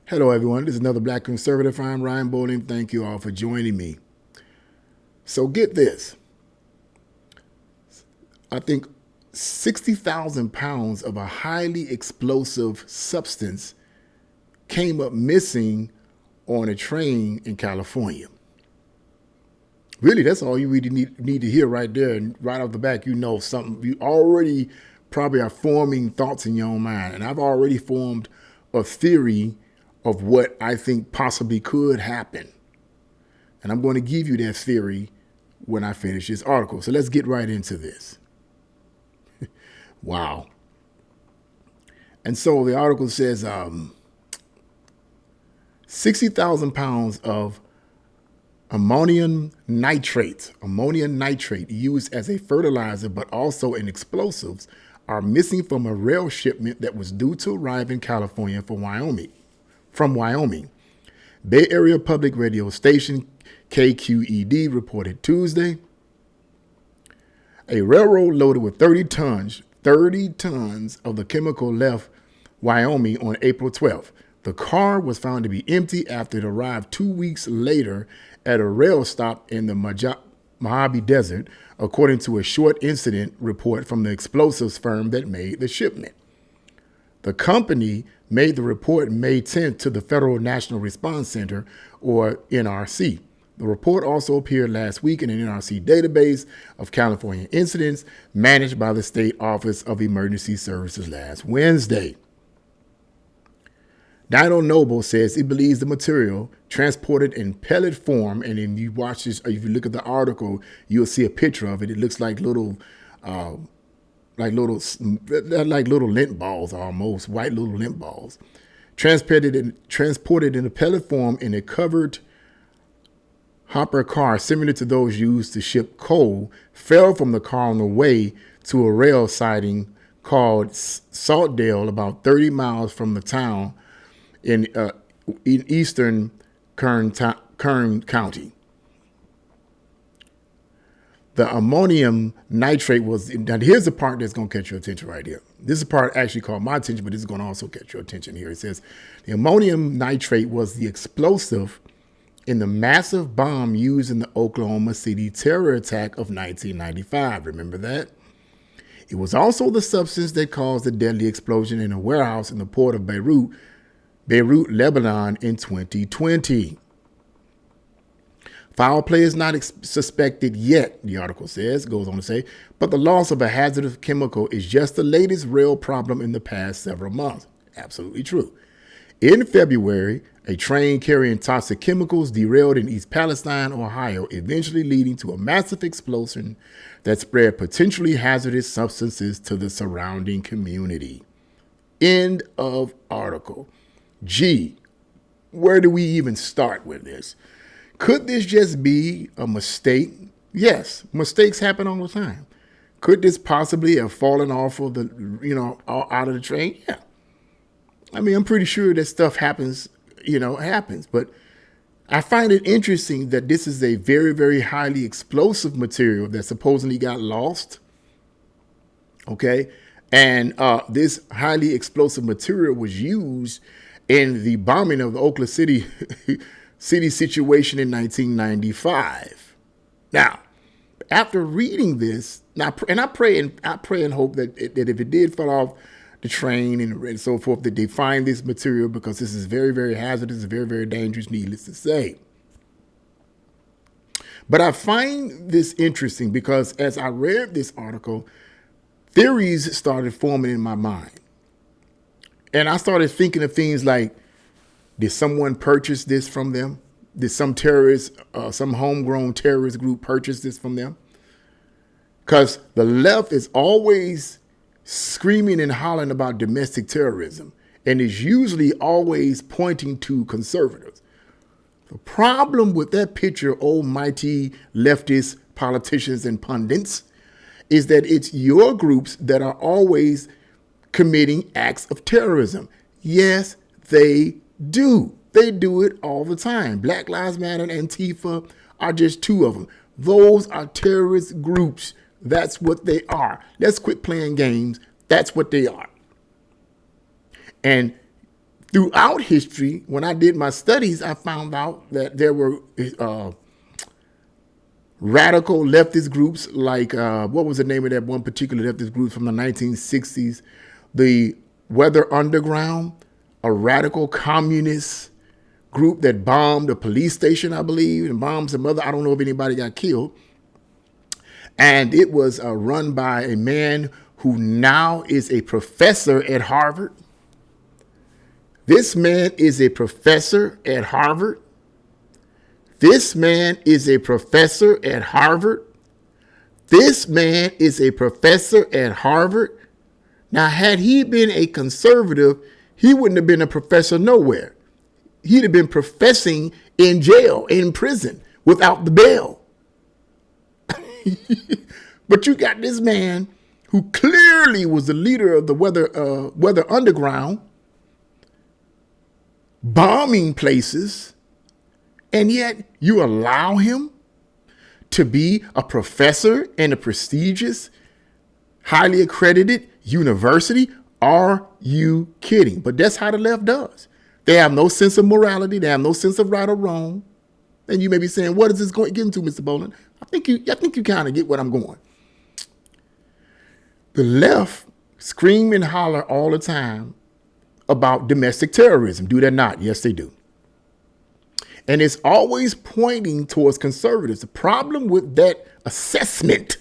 Hello, everyone. This is another Black Conservative. I'm Ryan Bowling. Thank you all for joining me. So get this. I think 60,000 pounds of a highly explosive substance came up missing on a train in California. Really, that's all you really need to hear right there. And right off the back, you know something. You already probably are forming thoughts in your own mind. And I've already formed a theory of what I think possibly could happen. And I'm going to give you that theory when I finish this article. So let's get right into this. Wow. And so the article says 60,000 pounds of ammonium nitrate used as a fertilizer but also in explosives are missing from a rail shipment that was due to arrive in California from Wyoming. Bay Area public radio station KQED reported Tuesday a railroad loaded with 30 tons of the chemical left Wyoming on April 12th. The car was found to be empty after it arrived 2 weeks later at a rail stop in the Mojave Desert, according to a short incident report from the explosives firm that made the shipment. The company made the report May 10th to the Federal National Response Center, or NRC. The report also appeared last week in an NRC database of California incidents managed by the State Office of Emergency Services last Wednesday. Dino Noble says he believes the material transported in pellet form, and if you watch this, if you look at the article, you'll see a picture of it. It looks like little lint balls, almost white little lint balls, transported in a pellet form in a covered hopper car similar to those used to ship coal, fell from the car on the way to a rail siding called Saltdale, about 30 miles from the town in eastern Kern County. The ammonium nitrate was, now here's the part that's going to catch your attention right here. This is the part actually caught my attention, but this is going to also catch your attention here. It says the ammonium nitrate was the explosive in the massive bomb used in the Oklahoma City terror attack of 1995. Remember that? It was also the substance that caused the deadly explosion in a warehouse in the port of Beirut, Lebanon in 2020. Foul play is not suspected yet, the article goes on to say, but the loss of a hazardous chemical is just the latest real problem in the past several months. Absolutely true. In February, a train carrying toxic chemicals derailed in East Palestine, Ohio, eventually leading to a massive explosion that spread potentially hazardous substances to the surrounding community. End of article. Gee, where do we even start with this? Could this just be a mistake? Yes, mistakes happen all the time. Could this possibly have fallen off of the, out of the train? Yeah. I mean, I'm pretty sure that stuff happens, happens. But I find it interesting that this is a very, very highly explosive material that supposedly got lost. Okay. And this highly explosive material was used in the bombing of the Oklahoma City situation in 1995. Now, after reading this, I pray and hope that if it did fall off the train and so forth, that they find this material, because this is very, very hazardous and very, very dangerous, needless to say. But I find this interesting because as I read this article, theories started forming in my mind. And I started thinking of things like, did someone purchase this from them? Did some terrorist, some homegrown terrorist group purchase this from them? Because the left is always screaming and hollering about domestic terrorism and is usually always pointing to conservatives. The problem with that picture, almighty leftist politicians and pundits, is that it's your groups that are always committing acts of terrorism. Yes, they do. They do it all the time. Black Lives Matter and Antifa are just two of them. Those are terrorist groups. That's what they are. Let's quit playing games. That's what they are. And throughout history, when I did my studies, I found out that there were radical leftist groups like, what was the name of that one particular leftist group from the 1960s? The Weather Underground, a radical communist group that bombed a police station, I believe, and bombed some other, I don't know if anybody got killed. And it was run by a man who now is a professor at Harvard. This man is a professor at Harvard. This man is a professor at Harvard. This man is a professor at Harvard. Now, had he been a conservative, he wouldn't have been a professor nowhere. He'd have been professing in jail, in prison, without the bail. But you got this man who clearly was the leader of the Weather Underground, bombing places, and yet you allow him to be a professor in a prestigious, highly accredited university? Are you kidding? But that's how the left does. They have no sense of morality. They have no sense of right or wrong. And you may be saying, what is this going to get into, Mr. Boland? I think you kind of get what I'm going. The left scream and holler all the time about domestic terrorism. Do they not? Yes, they do. And it's always pointing towards conservatives. The problem with that assessment,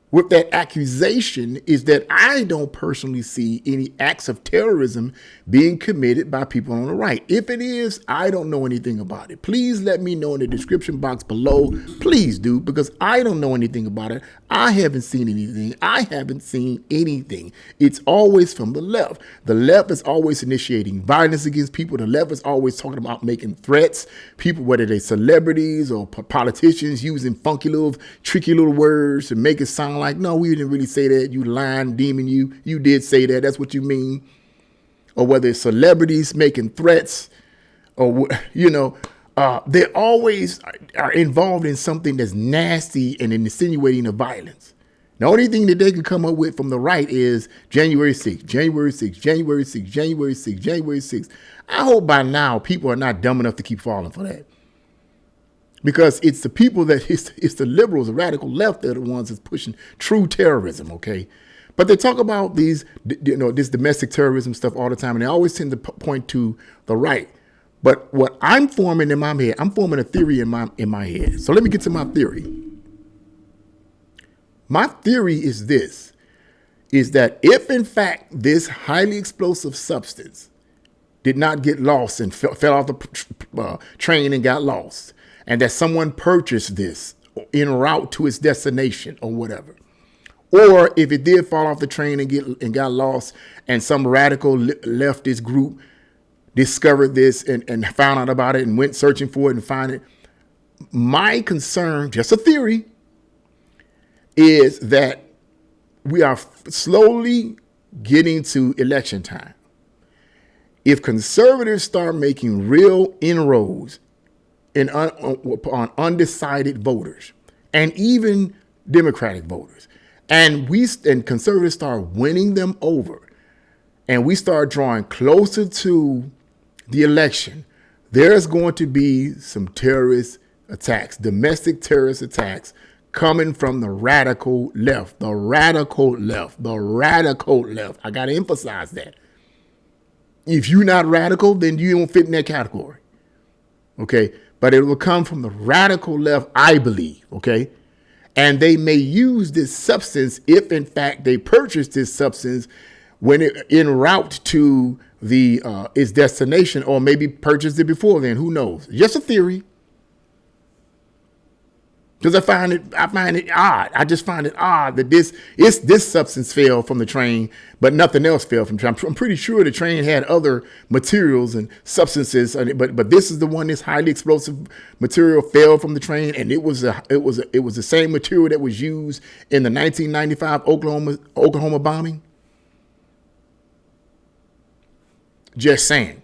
with that accusation, is that I don't personally see any acts of terrorism being committed by people on the right. If it is, I don't know anything about it. Please let me know in the description box below. Please do, because I don't know anything about it. I haven't seen anything. I haven't seen anything. It's always from the left. The left is always initiating violence against people. The left is always talking about making threats. People, whether they're celebrities or politicians, using funky little, tricky little words to make it sound like, no, we didn't really say that. You lying demon, you did say that. That's what you mean. Or whether it's celebrities making threats, or, they always are involved in something that's nasty and insinuating of violence. The only thing that they can come up with from the right is January 6th, January 6th, January 6th, January 6th, January 6th. I hope by now people are not dumb enough to keep falling for that. Because it's the people it's the liberals, the radical left, that are the ones that's pushing true terrorism, okay? But they talk about this domestic terrorism stuff all the time, and they always tend to point to the right. But what I'm forming in my head, I'm forming a theory in my head. So let me get to my theory. My theory is this, is that if in fact this highly explosive substance did not get lost and fell off the train and got lost, and that someone purchased this en route to its destination or whatever. Or if it did fall off the train and got lost, and some radical leftist group discovered this and found out about it and went searching for it and found it. My concern, just a theory, is that we are slowly getting to election time. If conservatives start making real inroads on undecided voters and even Democratic voters, and conservatives start winning them over, and we start drawing closer to the election, there's going to be some terrorist attacks, domestic terrorist attacks coming from the radical left, the radical left, the radical left. I got to emphasize that. If you're not radical, then you don't fit in that category. Okay. But it will come from the radical left, I believe. Okay. And they may use this substance if, in fact, they purchase this substance when it en route to its destination, or maybe purchased it before then. Who knows? Just a theory. Because I find it odd. I just find it odd that this substance fell from the train, but nothing else fell from the train. I'm pretty sure the train had other materials and substances, but this is the one. This highly explosive material fell from the train, and it was the same material that was used in the 1995 Oklahoma bombing. Just saying.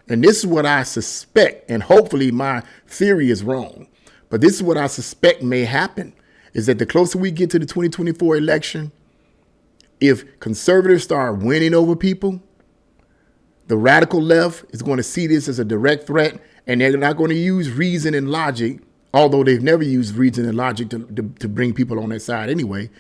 And this is what I suspect, and hopefully my theory is wrong. But this is what I suspect may happen, is that the closer we get to the 2024 election, if conservatives start winning over people, The radical left is going to see this as a direct threat, and they're not going to use reason and logic, although they've never used reason and logic to bring people on their side anyway.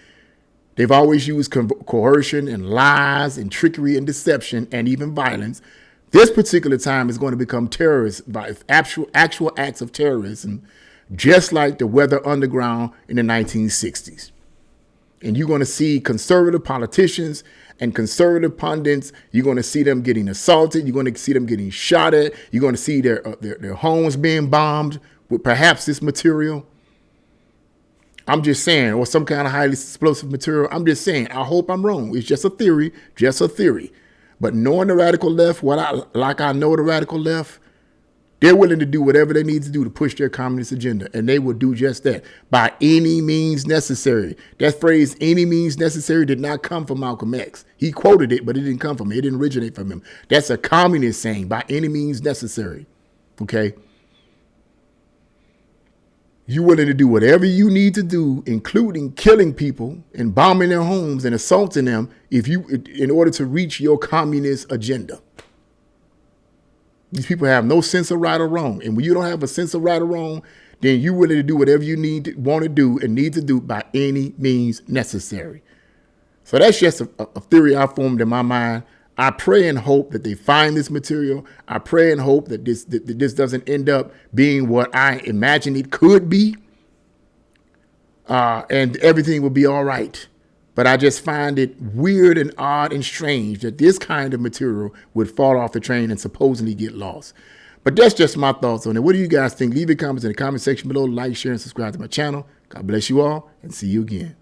They've always used coercion and lies and trickery and deception and even violence. This particular time is going to become terrorist by actual acts of terrorism, just like the Weather Underground in the 1960s. And you're going to see conservative politicians and conservative pundits. You're going to see them getting assaulted. You're going to see them getting shot at. You're going to see their homes being bombed with perhaps this material. I'm just saying, or some kind of highly explosive material. I'm just saying, I hope I'm wrong. It's just a theory, just a theory. But knowing the radical left, I know the radical left, they're willing to do whatever they need to do to push their communist agenda. And they will do just that by any means necessary. That phrase, any means necessary, did not come from Malcolm X. He quoted it, but it didn't come from him. It didn't originate from him. That's a communist saying, by any means necessary. Okay? You're willing to do whatever you need to do, including killing people and bombing their homes and assaulting them in order to reach your communist agenda. These people have no sense of right or wrong. And when you don't have a sense of right or wrong, then you're willing to do whatever you want to do and need to do by any means necessary. So that's just a theory I formed in my mind. I pray and hope that they find this material. I pray and hope that this doesn't end up being what I imagine it could be. And everything will be all right. But I just find it weird and odd and strange that this kind of material would fall off the train and supposedly get lost. But that's just my thoughts on it. What do you guys think? Leave your comments in the comment section below. Like, share, and subscribe to my channel. God bless you all, and see you again.